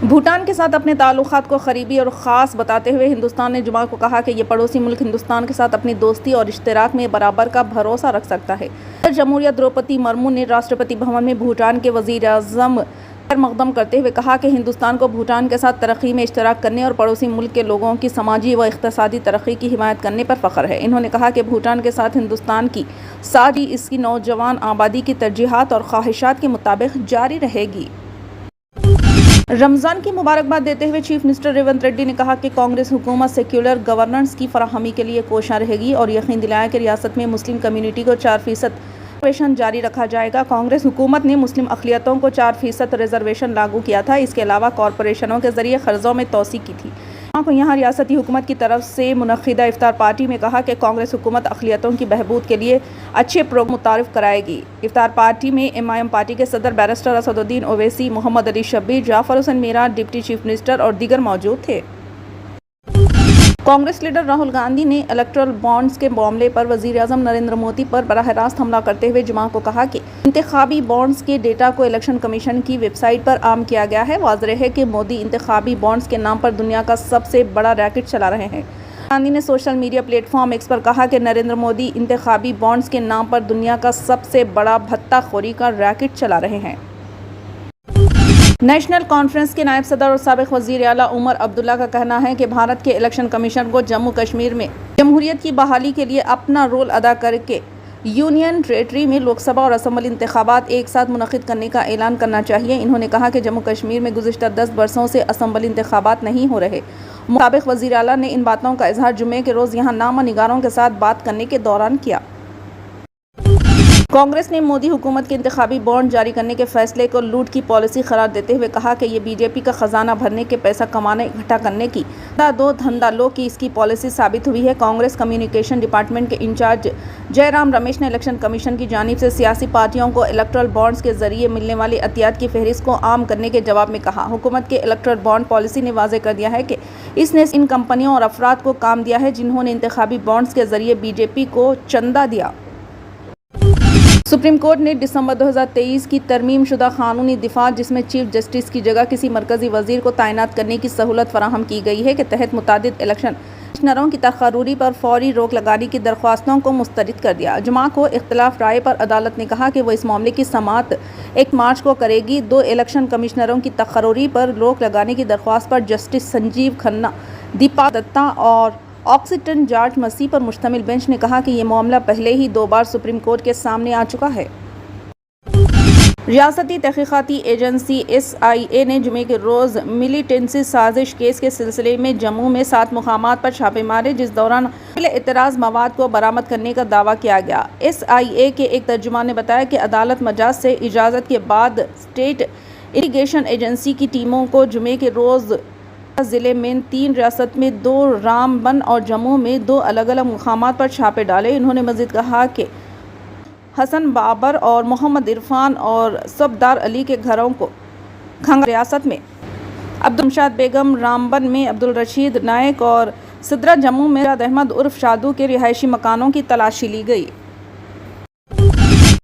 بھوٹان کے ساتھ اپنے تعلقات کو قریبی اور خاص بتاتے ہوئے ہندوستان نے جمعہ کو کہا کہ یہ پڑوسی ملک ہندوستان کے ساتھ اپنی دوستی اور اشتراک میں برابر کا بھروسہ رکھ سکتا ہے۔ صدر جمہوریہ دروپدی مرمو نے راشٹرپتی بھون میں بھوٹان کے وزیر اعظم خیر مقدم کرتے ہوئے کہا کہ ہندوستان کو بھوٹان کے ساتھ ترقی میں اشتراک کرنے اور پڑوسی ملک کے لوگوں کی سماجی و اقتصادی ترقی کی حمایت کرنے پر فخر ہے۔ انہوں نے کہا کہ بھوٹان کے ساتھ ہندوستان کی سازی اس کی نوجوان آبادی کی ترجیحات اور خواہشات کے مطابق جاری رہے گی۔ رمضان کی مبارکباد دیتے ہوئے چیف منسٹر ریونت ریڈی نے کہا کہ کانگریس حکومت سیکولر گورننس کی فراہمی کے لیے کوشاں رہے گی اور یقین دلایا کہ ریاست میں مسلم کمیونٹی کو 4% ریزرویشن جاری رکھا جائے گا۔ کانگریس حکومت نے مسلم اقلیتوں کو 4% ریزرویشن لاگو کیا تھا۔ اس کے علاوہ کارپوریشنوں کے ذریعے قرضوں میں توسیع کی تھی۔ یہاں ریاستی حکومت کی طرف سے منعقدہ افطار پارٹی میں کہا کہ کانگریس حکومت اقلیتوں کی بہبود کے لیے اچھے پروگرام متعارف کرائے گی۔ افطار پارٹی میں ایم پارٹی کے صدر بیرسٹر اسد الدین اویسی، محمد علی شبیر، جعفر حسین میران، ڈپٹی چیف منسٹر اور دیگر موجود تھے۔ کانگریس لیڈر راہل گاندھی نے الیکٹورل بانڈز کے معاملے پر وزیر اعظم نریندر مودی پر براہ راست حملہ کرتے ہوئے جمعہ کو کہا کہ انتخابی بانڈز کے ڈیٹا کو الیکشن کمیشن کی ویب سائٹ پر عام کیا گیا ہے۔ واضح ہے کہ مودی انتخابی بانڈز کے نام پر دنیا کا سب سے بڑا ریکٹ چلا رہے ہیں۔ گاندھی نے social media platform X پر کہا کہ نریندر مودی انتخابی بانڈز کے نام پر دنیا کا سب سے بڑا بھتہ خوری کا ریکٹ چلا رہے ہیں۔ نیشنل کانفرنس کے نائب صدر اور سابق وزیر اعلیٰ عمر عبداللہ کا کہنا ہے کہ بھارت کے الیکشن کمیشن کو جموں کشمیر میں جمہوریت کی بحالی کے لیے اپنا رول ادا کر کے یونین ٹیریٹری میں لوک سبھا اور اسمبلی انتخابات ایک ساتھ منعقد کرنے کا اعلان کرنا چاہیے۔ انہوں نے کہا کہ جموں کشمیر میں گزشتہ 10 برسوں سے اسمبلی انتخابات نہیں ہو رہے۔ سابق وزیر اعلیٰ نے ان باتوں کا اظہار جمعے کے روز یہاں نامہ نگاروں کے ساتھ بات کرنے کے دوران کیا۔ کانگریس نے مودی حکومت کے انتخابی بانڈ جاری کرنے کے فیصلے کو لوٹ کی پالیسی قرار دیتے ہوئے کہا کہ یہ بی جے پی کا خزانہ بھرنے کے پیسہ کمانے اکٹھا کرنے کی دھندا لو کی اس کی پالیسی ثابت ہوئی ہے۔ کانگریس کمیونیکیشن ڈپارٹمنٹ کے انچارج جے رام رمیش نے الیکشن کمیشن کی جانب سے سیاسی پارٹیوں کو الیکٹورل بانڈز کے ذریعے ملنے والی عطیات کی فہرست کو عام کرنے کے جواب میں کہا۔ حکومت کے الیکٹورل بانڈ پالیسی نے واضح کر دیا ہے کہ اس نے ان کمپنیوں اور افراد کو کام دیا ہے جنہوں نے انتخابی بانڈز کے ذریعے بی جے پی کو چندہ دیا۔ سپریم کورٹ نے دسمبر 2023 کی ترمیم شدہ قانونی دفاع جس میں چیف جسٹس کی جگہ کسی مرکزی وزیر کو تعینات کرنے کی سہولت فراہم کی گئی ہے کے تحت متعدد الیکشن کمشنروں کی تقرری پر فوری روک لگانے کی درخواستوں کو مسترد کر دیا۔ جمعہ کو اختلاف رائے پر عدالت نے کہا کہ وہ اس معاملے کی سماعت 1 مارچ کو کرے گی۔ 2 الیکشن کمشنروں کی تقرری پر روک لگانے کی درخواست پر جسٹس سنجیو کھنہ، دیپک دتا اور آکسیٹن جارج مسیح پر مشتمل بینچ نے کہا کہ یہ معاملہ پہلے ہی 2 بار سپریم کورٹ کے سامنے آ چکا ہے۔ ریاستی تحقیقاتی ایجنسی ایس آئی اے نے جمعے کے روز ملیٹنسی سازش کیس کے سلسلے میں جموں میں 7 مقامات پر چھاپے مارے جس دوران قابل اعتراض مواد کو برآمد کرنے کا دعویٰ کیا گیا۔ ایس آئی اے کے ایک ترجمان نے بتایا کہ عدالت مجاز سے اجازت کے بعد اسٹیٹ انویسٹیگیشن ایجنسی کی ٹیموں کو جمعے کے روز ضلع میں 3 ریاست میں 2 رام بن اور جموں میں 2 الگ الگ مقامات پر چھاپے ڈالے۔ انہوں نے مزید کہا کہ حسن بابر اور محمد عرفان اور صفدر علی کے گھروں کو کھنگا ریاست میں، عبدالشمشاد بیگم رامبن میں، عبدالرشید نائک اور سدرا جموں میں جاد احمد عرف شادو کے رہائشی مکانوں کی تلاشی لی گئی۔